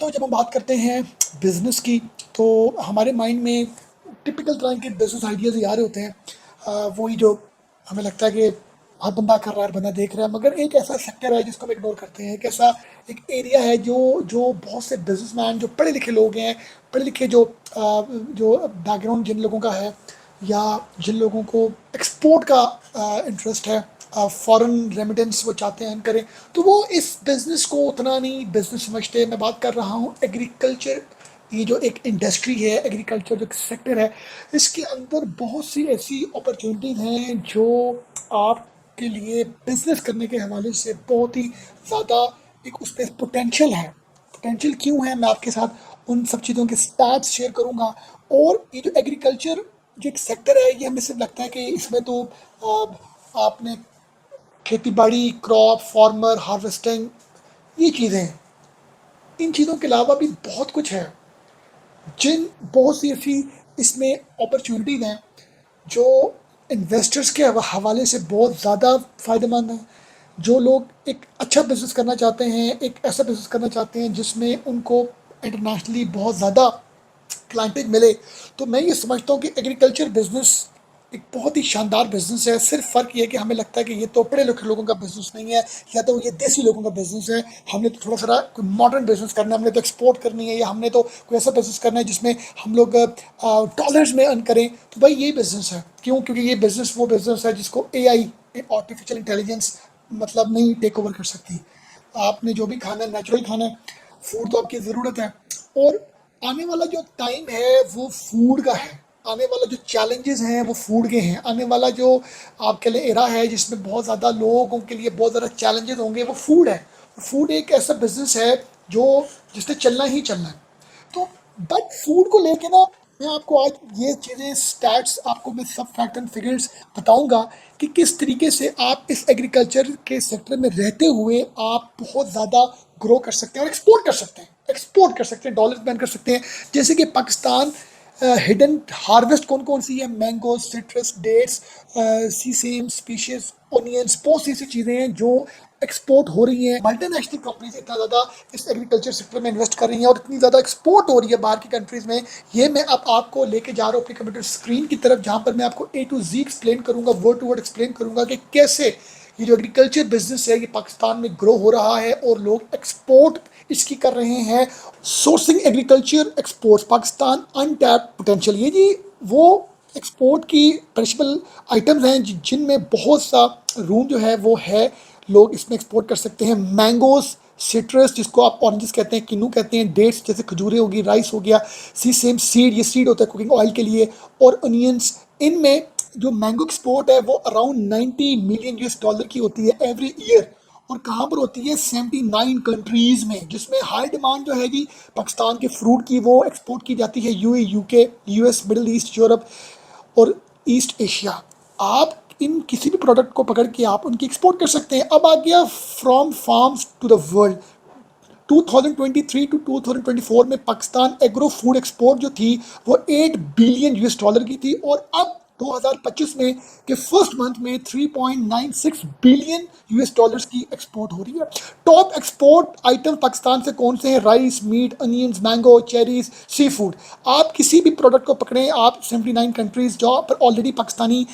दोस्तों, जब हम बात करते हैं बिज़नेस की तो हमारे माइंड में टिपिकल तरह के बिज़नेस आइडियाज़ ही आ रहे होते हैं। वही जो हमें लगता है कि हर बंदा कर रहा है, हर बंदा देख रहा है, मगर एक ऐसा सेक्टर है जिसको हम इग्नोर करते हैं। एक ऐसा एक एरिया है जो जो बहुत से बिजनेसमैन जो पढ़े लिखे लोग हैं, पढ़े लिखे जो बैकग्राउंड जिन लोगों का है, या जिन लोगों को एक्सपोर्ट का इंटरेस्ट है, फॉरेन रेमिटेंस वो चाहते हैं करें, तो वो इस बिज़नेस को उतना नहीं बिज़नेस समझते। मैं बात कर रहा हूँ एग्रीकल्चर। ये जो एक इंडस्ट्री है, एग्रीकल्चर जो सेक्टर है, इसके अंदर बहुत सी ऐसी अपॉर्चुनिटीज़ हैं जो आपके लिए बिज़नेस करने के हवाले से बहुत ही ज़्यादा एक उस पर पोटेंशियल है। पोटेंशियल क्यों है, मैं आपके साथ उन सब चीज़ों के स्टैट्स शेयर करूंगा। और ये जो एग्रीकल्चर जो एक सेक्टर है, ये हमें सिर्फ लगता है कि इसमें तो आपने खेती बाड़ी, क्रॉप फार्मर, हार्वेस्टिंग, ये चीज़ें हैं। इन चीज़ों के अलावा भी बहुत कुछ है, जिन बहुत सी ऐसी इसमें अपॉर्चुनिटीज़ हैं जो इन्वेस्टर्स के हवाले से बहुत ज़्यादा फ़ायदेमंद हैं। जो लोग एक अच्छा बिज़नेस करना चाहते हैं, एक ऐसा बिज़नेस करना चाहते हैं जिसमें उनको इंटरनेशनली बहुत ज़्यादा क्लाइंटेज मिले, तो मैं ये समझता हूँ कि एग्रीकल्चर बिजनेस एक बहुत ही शानदार बिजनेस है। सिर्फ फ़र्क ये है कि हमें लगता है कि ये तो पढ़े लिखे लोगों का बिजनेस नहीं है, या तो ये देसी लोगों का बिजनेस है। हमने तो थोड़ा सा कोई मॉडर्न बिजनेस करना है, हमने तो एक्सपोर्ट करनी है, या हमने तो कोई ऐसा बिजनेस करना है जिसमें हम लोग डॉलर्स में अर्न करें। तो भाई ये बिजनेस है। क्यों? क्योंकि ये बिजनेस वो बिजनेस है जिसको AI, आर्टिफिशियल इंटेलिजेंस, मतलब नहीं टेक ओवर कर सकती। आपने जो भी खाना है नेचुरल खाना है, फूड तो आपकी ज़रूरत है। और आने वाला जो टाइम है वो फूड का है। आने वाला जो चैलेंजेस हैं वो फूड के हैं। आने वाला जो आपके लिए एरा है जिसमें बहुत ज़्यादा लोगों के लिए बहुत ज़्यादा चैलेंजेस होंगे, वो फूड है। फूड एक ऐसा बिजनेस है जो जिसने चलना ही चलना है। तो बट फूड को लेके ना, मैं आपको आज ये चीज़ें स्टैट्स आपको मैं सब फैक्ट एंड फिगर्स बताऊंगा कि किस तरीके से आप इस एग्रीकल्चर के सेक्टर में रहते हुए आप बहुत ज़्यादा ग्रो कर सकते हैं और एक्सपोर्ट कर सकते हैं। एक्सपोर्ट कर सकते हैं, डॉलर्स बैन कर सकते हैं। जैसे कि पाकिस्तान हिडन हार्वेस्ट कौन कौन सी है? Mango, citrus, dates, sesame, species, onions, बहुत सी ऐसी चीज़ें हैं जो एक्सपोर्ट हो रही हैं। मल्टीनेशनल कंपनीज इतना ज़्यादा इस एग्रीकल्चर सेक्टर में इन्वेस्ट कर रही हैं और इतनी ज़्यादा एक्सपोर्ट हो रही है बाहर की कंट्रीज़ में। ये मैं अब आपको लेके जा रहा हूँ अपनी कंप्यूटर स्क्रीन की तरफ, जहाँ पर मैं आपको A to Z एक्सप्लेन करूँगा, वर्ड टू वर्ड एक्सप्लेन करूँगा कि कैसे ये जो एग्रीकल्चर बिजनेस है ये पाकिस्तान में ग्रो हो रहा है और लोग एक्सपोर्ट इसकी कर रहे हैं। Sourcing agriculture exports Pakistan untapped potential, ये जी वो एक्सपोर्ट की पेरिशेबल आइटम्स हैं जिनमें बहुत सा रूम जो है वो है, लोग इसमें एक्सपोर्ट कर सकते हैं। मैंगोज, सिट्रस जिसको आप ऑरेंजेस कहते हैं, किन्नू कहते हैं, डेट्स जैसे खजूरें होगी, राइस हो गया, सीसेम सीड, ये सीड होता है कुकिंग ऑयल के लिए, और अनियंस। इनमें जो मैंगो एक्सपोर्ट है वो अराउंड 90 मिलियन US डॉलर की होती है एवरी ईयर। और कहाँ पर होती है? 79 कंट्रीज़ में, जिसमें हाई डिमांड जो है जी पाकिस्तान के फ्रूट की वो एक्सपोर्ट की जाती है UAE, UK, US, middle east, Europe और ईस्ट एशिया। आप इन किसी भी प्रोडक्ट को पकड़ के आप उनकी एक्सपोर्ट कर सकते हैं। अब आ गया from farms to the world. 2023 to 2024 में पाकिस्तान एग्रो फूड एक्सपोर्ट जो थी वो 8 बिलियन US डॉलर की थी, और अब 2025 में के फर्स्ट मंथ में 3.96 बिलियन US डॉलर्स की एक्सपोर्ट हो रही है। टॉप एक्सपोर्ट आइटम पाकिस्तान से कौन से हैं? Rice, meat, onions, mango, cherries, seafood. आप किसी भी प्रोडक्ट को पकड़ें, आप 79 कंट्रीज जहाँ पर ऑलरेडी पाकिस्तानी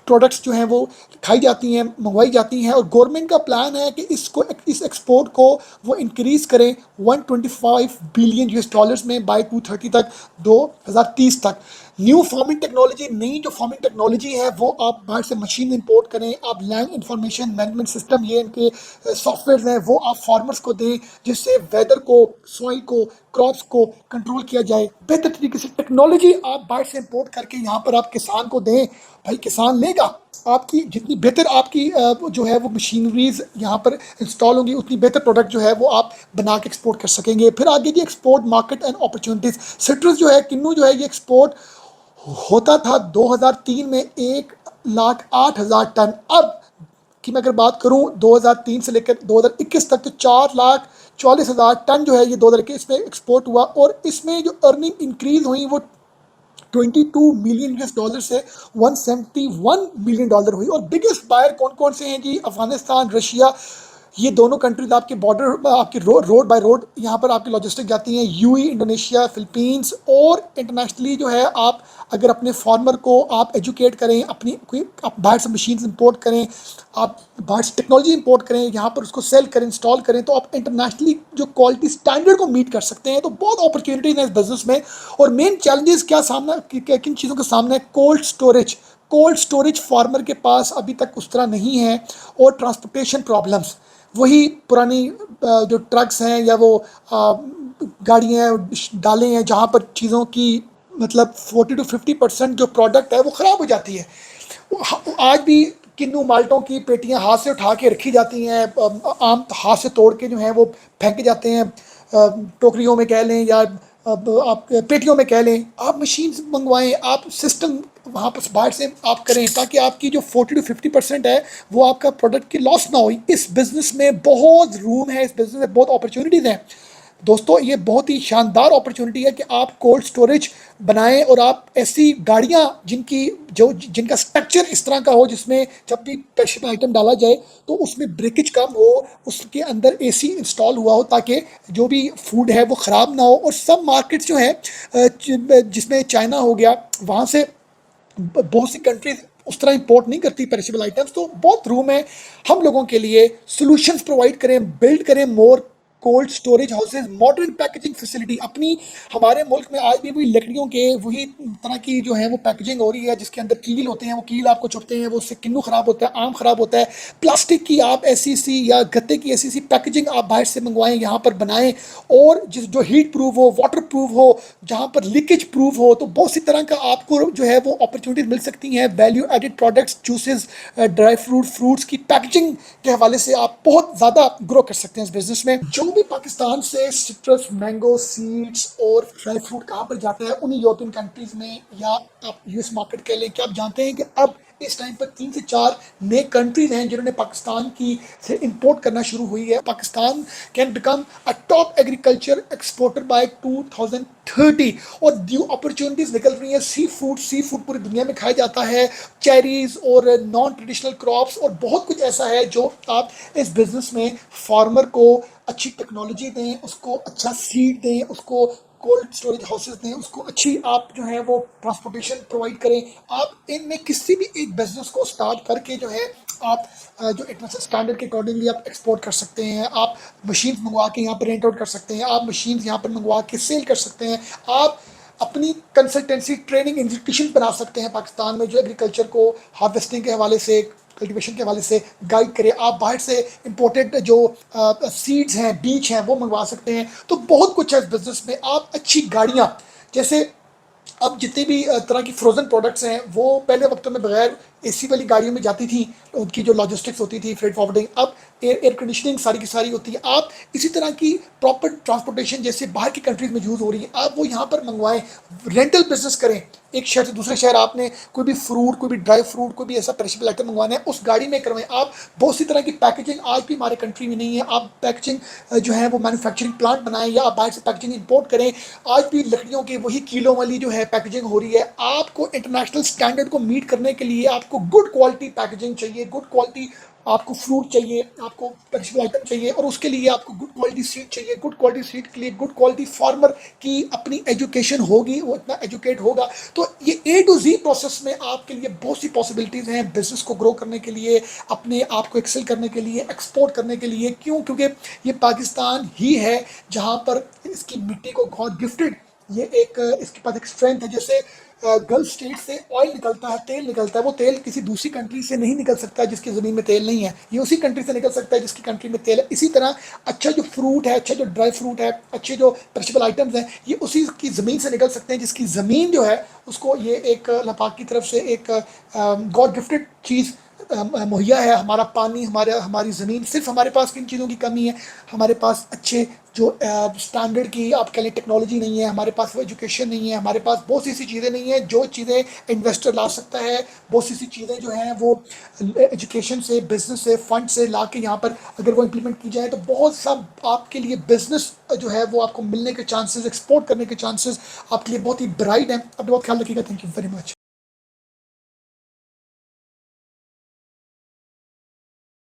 प्रोडक्ट्स जो हैं वो खाई जाती हैं, मंगवाई जाती हैं, और गवर्नमेंट का प्लान है कि इस एक्सपोर्ट को वो इंक्रीज़ करें 125 बिलियन US डॉलर्स में बाय 2030 तक, 2030 तक। न्यू फार्मिंग टेक्नोलॉजी, नई जो फार्मिंग टेक्नोलॉजी है वो आप बाहर से मशीन इंपोर्ट करें, आप लैंड इंफॉर्मेशन मैनेजमेंट सिस्टम, ये इनके सॉफ्टवेयर हैं, वो आप फार्मर्स को दें, जिससे वेदर को, सॉइल को, क्रॉप्स को कंट्रोल किया जाए बेहतर तरीके से। टेक्नोलॉजी आप बाहर से इंपोर्ट करके यहाँ पर आप किसान को दें, भाई किसान लेगा। आपकी जितनी बेहतर आपकी जो है वो मशीनरीज यहाँ पर इंस्टॉल होंगी, उतनी बेहतर प्रोडक्ट जो है वो आप बना के एक्सपोर्ट कर सकेंगे। फिर आगे जी export market and opportunities. Citrus जो है, किन्नू जो है, ये एक्सपोर्ट होता था 2003 में 1,08,000 टन। अब की मैं अगर बात करूं 2003 से लेकर 2021 तक, तो 4,40,000 टन जो है ये 2021 में एक्सपोर्ट हुआ, और इसमें जो अर्निंग इंक्रीज हुई वो 22 मिलियन US डॉलर से 171 मिलियन डॉलर हुई। और बिगेस्ट बायर कौन कौन से हैं जी? अफगानिस्तान, रशिया, ये दोनों कंट्रीज आपके बॉर्डर, आपकी रोड बाय रोड यहाँ पर आपकी लॉजिस्टिक जाती हैं। यूएई, इंडोनेशिया, फिलीपींस, और इंटरनेशनली जो है आप अगर अपने फार्मर को आप एजुकेट करें, अपनी कोई आप बाहर से मशीन इंपोर्ट करें, आप बाहर से टेक्नोलॉजी इंपोर्ट करें, यहाँ पर उसको सेल करें, इंस्टॉल करें, तो आप इंटरनेशनली जो क्वालिटी स्टैंडर्ड को मीट कर सकते हैं। तो बहुत अपॉर्चुनिटीज हैं इस बिजनेस में। और मेन चैलेंजेस क्या सामना, किन चीज़ों का सामना है? कोल्ड स्टोरेज फार्मर के पास अभी तक उस तरह नहीं है, और ट्रांसपोर्टेशन प्रॉब्लम्स, वही पुरानी जो ट्रक्स हैं या वो गाड़ियाँ हैं, डालें हैं, जहाँ पर चीज़ों की मतलब 40 to 50% जो प्रोडक्ट है वो ख़राब हो जाती है। आज भी किन्नू माल्टों की पेटियां हाथ से उठा के रखी जाती हैं, आम हाथ से तोड़ के जो हैं वो फेंके जाते हैं, टोकरियों में कह लें या आप पेटियों में कह लें। आप मशीन मंगवाएं, आप सिस्टम वहाँ पर बाहर से आप करें, ताकि आपकी जो 40 to 50% है वो आपका प्रोडक्ट की लॉस ना हो। इस बिज़नेस में बहुत रूम है, इस बिज़नेस में बहुत अपॉर्चुनिटीज़ हैं दोस्तों। ये बहुत ही शानदार अपॉर्चुनिटी है कि आप कोल्ड स्टोरेज बनाएं, और आप ऐसी गाड़ियां जिनका स्ट्रक्चर इस तरह का हो, जिसमें जब भी पेरिशेबल आइटम डाला जाए तो उसमें ब्रेकेज कम हो, उसके अंदर एसी इंस्टॉल हुआ हो, ताकि जो भी फूड है वो ख़राब ना हो। और सब मार्केट्स जो है जिसमें चाइना हो गया, वहाँ से बहुत सी कंट्रीज उस तरह इंपोर्ट नहीं करती पेरिशेबल आइटम्स। तो बहुत रूम है हम लोगों के लिए। सॉल्यूशंस प्रोवाइड करें, बिल्ड करें more cold storage houses, modern packaging facility. अपनी हमारे मुल्क में आज भी वही लकड़ियों के वही तरह की जो है वो पैकेजिंग हो रही है, जिसके अंदर कील होते हैं, वो कील आपको चुभते हैं, वो उससे किन्नू ख़राब होता है, आम ख़राब होता है। प्लास्टिक की आप ऐसी सी या गत्ते की ऐसी सी पैकेजिंग आप बाहर से मंगवाएं, यहाँ पर बनाएं, और जो हीट प्रूफ हो, वाटर प्रूफ हो, जहाँ पर लीकेज प्रूफ हो। तो बहुत सी तरह का आपको जो है वो अपॉर्चुनिटीज मिल सकती हैं। Value added products, juices, dry fruits की पैकेजिंग के हवाले से आप बहुत ज़्यादा ग्रो कर सकते हैं इस बिजनेस में। जो भी पाकिस्तान से सिट्रस, मैंगो, सीड्स और ड्राई फ्रूट कहाँ पर जाता है, उन्हीं यूरोपियन कंट्रीज में, या आप यूएस मार्केट के लिए, क्या आप जानते हैं कि अब इस टाइम पर 3 से 4 नए कंट्रीज हैं जिन्होंने पाकिस्तान की से इंपोर्ट करना शुरू हुई है। Pakistan can become a top agriculture exporter by 2030। और न्यू अपॉर्चुनिटीज निकल रही हैं। सी फूड पूरी दुनिया में खाया जाता है, चेरीज और नॉन ट्रेडिशनल क्रॉप्स, और बहुत कुछ ऐसा है जो आप इस बिजनेस में फार्मर को अच्छी टेक्नोलॉजी दें, उसको अच्छा सीड दें, उसको कोल्ड स्टोरेज हाउसेज दें, उसको अच्छी आप जो है वो ट्रांसपोर्टेशन प्रोवाइड करें। आप इनमें किसी भी एक बिजनेस को स्टार्ट करके जो है आप जो इंटरनेशनल स्टैंडर्ड के अकॉर्डिंगली आप एक्सपोर्ट कर सकते हैं। आप मशीन मंगवा के यहाँ पर रेंट आउट कर सकते हैं, आप मशीन यहाँ पर मंगवा के सेल कर सकते हैं। आप अपनी कंसल्टेंसी, ट्रेनिंग इंस्टीट्यूशन बना सकते हैं पाकिस्तान में, जो एग्रीकल्चर को हार्वेस्टिंग के हवाले से, कल्टीवेशन के हवाले से गाइड करे। आप बाहर से इंपोर्टेड जो सीड्स हैं, बीज हैं, वो मंगवा सकते हैं। तो बहुत कुछ है इस बिज़नेस में। आप अच्छी गाड़ियाँ, जैसे अब जितनी भी तरह की फ्रोज़न प्रोडक्ट्स हैं, वो पहले वक्तों में बगैर एसी वाली गाड़ियों में जाती थी, उनकी जो लॉजिस्टिक्स होती थी, फ्रेट फॉरवर्डिंग, अब एयर कंडीशनिंग सारी की सारी होती है। आप इसी तरह की प्रॉपर ट्रांसपोर्टेशन जैसे बाहर की कंट्रीज में यूज़ हो रही है, आप वो यहाँ पर मंगवाएं, रेंटल बिजनेस करें। एक शहर से दूसरे शहर आपने कोई भी फ्रूट, कोई भी ड्राई फ्रूट, कोई भी ऐसा पेरिशेबल आइटम मंगवाना है, उस गाड़ी में करवाएं। आप बहुत सी तरह की पैकेजिंग आज भी हमारे कंट्री में नहीं है। आप पैकेजिंग जो है वो मैन्युफैक्चरिंग प्लांट बनाएं, या आप बाहर से पैकेजिंग इंपोर्ट करें। आज भी लकड़ियों के वही कीलों वाली जो है पैकेजिंग हो रही है। आपको इंटरनेशनल स्टैंडर्ड को मीट करने के लिए आपको गुड क्वालिटी पैकेजिंग चाहिए, गुड क्वालिटी आपको फ्रूट चाहिए, आपको पेरिशेबल आइटम चाहिए, और उसके लिए आपको गुड क्वालिटी सीड चाहिए। गुड क्वालिटी सीड के लिए गुड क्वालिटी फार्मर की अपनी एजुकेशन होगी, वो इतना एजुकेट होगा। तो ये A to Z प्रोसेस में आपके लिए बहुत सी पॉसिबिलिटीज़ हैं बिजनेस को ग्रो करने के लिए, अपने आप को एक्सेल करने के लिए, एक्सपोर्ट करने के लिए। क्यों? क्योंकि ये पाकिस्तान ही है जहाँ पर इसकी मिट्टी को गॉड गिफ्टेड, ये एक इसके पास एक स्ट्रेंथ है। जैसे गल्फ स्टेट से ऑयल निकलता है, तेल निकलता है, वो तेल किसी दूसरी कंट्री से नहीं निकल सकता जिसकी ज़मीन में तेल नहीं है, ये उसी कंट्री से निकल सकता है जिसकी कंट्री में तेल है। इसी तरह अच्छा जो फ्रूट है, अच्छा जो ड्राई फ्रूट है, अच्छे जो पेरिशेबल आइटम्स हैं, ये उसी की ज़मीन से निकल सकते हैं जिसकी ज़मीन जो है उसको ये एक अल्लाह पाक की तरफ से एक गॉड गिफ्टेड चीज़ मुहैया है। हमारा पानी, हमारी ज़मीन, सिर्फ हमारे पास किन चीज़ों की कमी है? हमारे पास अच्छे जो स्टैंडर्ड की आप कह लें टेक्नोलॉजी नहीं है, हमारे पास वो एजुकेशन नहीं है, हमारे पास बहुत सी ऐसी चीज़ें नहीं हैं जो चीज़ें इन्वेस्टर ला सकता है। बहुत सी ऐसी चीज़ें जो हैं वो एजुकेशन से, बिजनेस से, फंड से ला के यहाँ पर अगर वो इम्प्लीमेंट की जाए तो बहुत सा आपके लिए बिजनेस जो है वो आपको मिलने के चांसेस, एक्सपोर्ट करने के चांसेस आपके लिए बहुत ही ब्राइट हैं। अपना बहुत ख्याल रखिएगा। Thank you very much.